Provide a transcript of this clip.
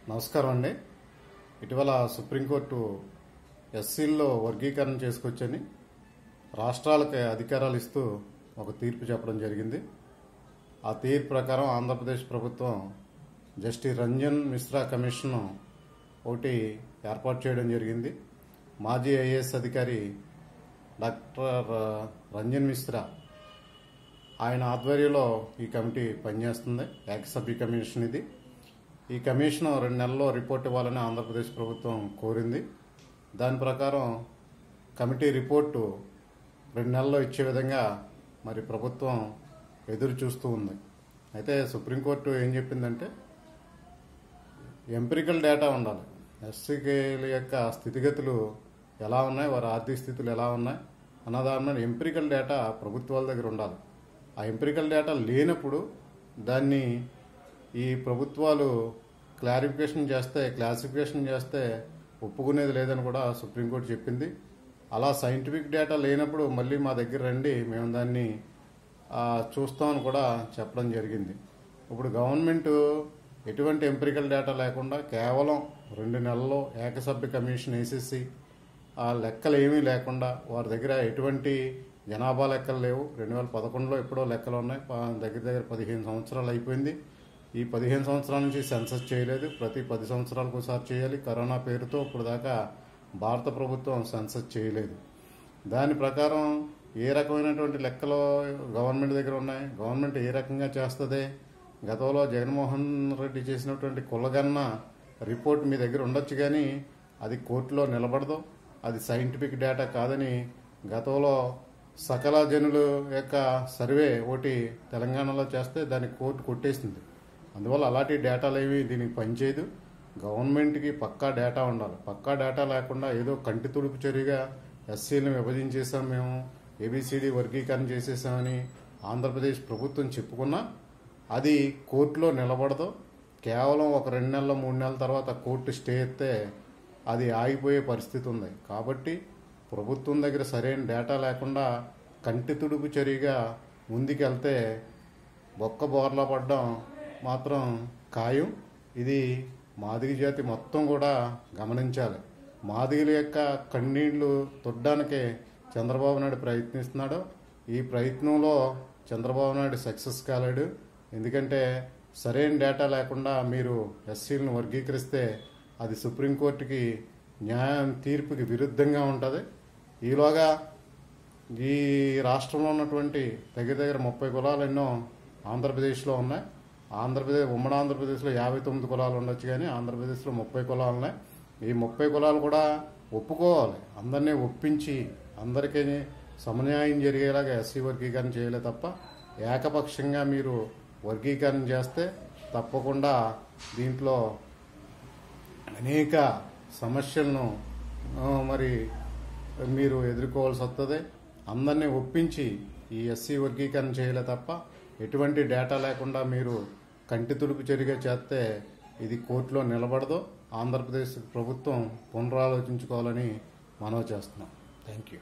నమస్కారం అండి. ఇటీవల సుప్రీంకోర్టు ఎస్సీల్లో వర్గీకరణ చేసుకొచ్చని రాష్ట్రాలకు అధికారాలు ఇస్తూ ఒక తీర్పు చెప్పడం జరిగింది. ఆ తీర్పు ప్రకారం ఆంధ్రప్రదేశ్ ప్రభుత్వం జస్టిస్ రంజన్ మిశ్రా కమిషన్ ఒకటి ఏర్పాటు చేయడం జరిగింది. మాజీ ఐఏఎస్ అధికారి డాక్టర్ రంజన్ మిశ్రా ఆయన ఆధ్వర్యంలో ఈ కమిటీ పనిచేస్తుంది. ఏకసభ్య కమిషన్ ఇది. ఈ కమిషన్ 2 నెలల్లో రిపోర్ట్ ఇవ్వాలని ఆంధ్రప్రదేశ్ ప్రభుత్వం కోరింది. దాని ప్రకారం కమిటీ రిపోర్టు 2 నెలల్లో ఇచ్చే విధంగా మరి ప్రభుత్వం ఎదురు చూస్తూ ఉంది. అయితే సుప్రీంకోర్టు ఏం చెప్పిందంటే ఎంపిరికల్ డేటా ఉండాలి. ఎస్సీల యొక్క స్థితిగతులు ఎలా ఉన్నాయి, వారి ఆర్థిక స్థితులు ఎలా ఉన్నాయి అన్నదాని మీద ఎంపిరికల్ డేటా ప్రభుత్వాల దగ్గర ఉండాలి. ఆ ఎంపిరికల్ డేటా లేనప్పుడు దాన్ని ఈ ప్రభుత్వాలు క్లాసిఫికేషన్ చేస్తే ఒప్పుకునేది లేదని కూడా సుప్రీంకోర్టు చెప్పింది. అలా సైంటిఫిక్ డేటా లేనప్పుడు మళ్ళీ మా దగ్గర రండి, మేము దాన్ని చూస్తామని కూడా చెప్పడం జరిగింది. ఇప్పుడు గవర్నమెంట్ ఎటువంటి ఎంపిరికల్ డేటా లేకుండా కేవలం 2 నెలల్లో ఏకసభ్య కమిషన్ వేసేసి ఆ లెక్కలు ఏమీ లేకుండా వారి దగ్గర ఎటువంటి జనాభా లెక్కలు లేవు. 2011లో ఎప్పుడో లెక్కలు ఉన్నాయి. దగ్గర 15 సంవత్సరాలు అయిపోయింది. ఈ 15 సంవత్సరాల నుంచి సెన్సస్ చేయలేదు. ప్రతి 10 సంవత్సరాలకు ఒకసారి చేయాలి. కరోనా పేరుతో ఇప్పుడు దాకా భారత ప్రభుత్వం సెన్సస్ చేయలేదు. దాని ప్రకారం ఏ రకమైనటువంటి లెక్కలు గవర్నమెంట్ దగ్గర ఉన్నాయి, గవర్నమెంట్ ఏ రకంగా చేస్తుంది, గతంలో జగన్మోహన్ రెడ్డి చేసినటువంటి కులగన్న రిపోర్ట్ మీ దగ్గర ఉండొచ్చు కానీ అది కోర్టులో నిలబడదు, అది సైంటిఫిక్ డేటా కాదని గతంలో సకల జనుల యొక్క సర్వే ఒకటి తెలంగాణలో చేస్తే దాన్ని కోర్టు కొట్టేసింది. అందువల్ల అలాంటి డేటాలు ఏవి దీనికి పనిచేయదు. గవర్నమెంట్కి పక్కా డేటా ఉండాలి. పక్కా డేటా లేకుండా ఏదో కంటి తుడుపు చర్యగా ఎస్సీలను విభజించేసాం, మేము ఏబిసిడి వర్గీకరణ చేసేసామని ఆంధ్రప్రదేశ్ ప్రభుత్వం చెప్పుకున్నా అది కోర్టులో నిలబడదు. కేవలం ఒక 2 నెలలు 3 నెలల తర్వాత కోర్టు స్టే ఎత్తే అది ఆగిపోయే పరిస్థితి ఉంది. కాబట్టి ప్రభుత్వం దగ్గర సరైన డేటా లేకుండా కంటి తుడుపు చర్యగా ముందుకెళ్తే బొక్క బోర్లా పడడం మాత్రం ఖాయం. ఇది మాదిగ జాతి మొత్తం కూడా గమనించాలి. మాదిగల యొక్క కన్నీళ్లు తొడ్డానికే చంద్రబాబు నాయుడు ప్రయత్నిస్తున్నాడు. ఈ ప్రయత్నంలో చంద్రబాబు నాయుడు సక్సెస్ కాలేడు. ఎందుకంటే సరైన డేటా లేకుండా మీరు ఎస్సీలను వర్గీకరిస్తే అది సుప్రీంకోర్టుకి తీర్పుకి విరుద్ధంగా ఉంటుంది. ఈలోగా ఈ రాష్ట్రంలో ఉన్నటువంటి దగ్గర 30 కులాలు ఎన్నో ఆంధ్రప్రదేశ్లో ఉన్నాయి. ఉమ్మడి ఆంధ్రప్రదేశ్లో 59 కులాలు ఉండొచ్చు కానీ ఆంధ్రప్రదేశ్లో 30 కులాలు ఉన్నాయి. ఈ 30 కులాలు కూడా ఒప్పుకోవాలి. అందరినీ ఒప్పించి అందరికీ సమన్యాయం జరిగేలాగా ఎస్సీ వర్గీకరణ చేయలే తప్ప ఏకపక్షంగా మీరు వర్గీకరణ చేస్తే తప్పకుండా దీంట్లో అనేక సమస్యలను మరి మీరు ఎదుర్కోవాల్సి వస్తుంది. అందరినీ ఒప్పించి ఈ ఎస్సీ వర్గీకరణ చేయలే తప్ప ఎటువంటి డేటా లేకుండా మీరు కంటి తుడుపు చర్యగా చేస్తే ఇది కోర్టులో నిలబడదు. ఆంధ్రప్రదేశ్ ప్రభుత్వం పునరాలోచించుకోవాలని మనవి చేస్తున్నాం. Thank you.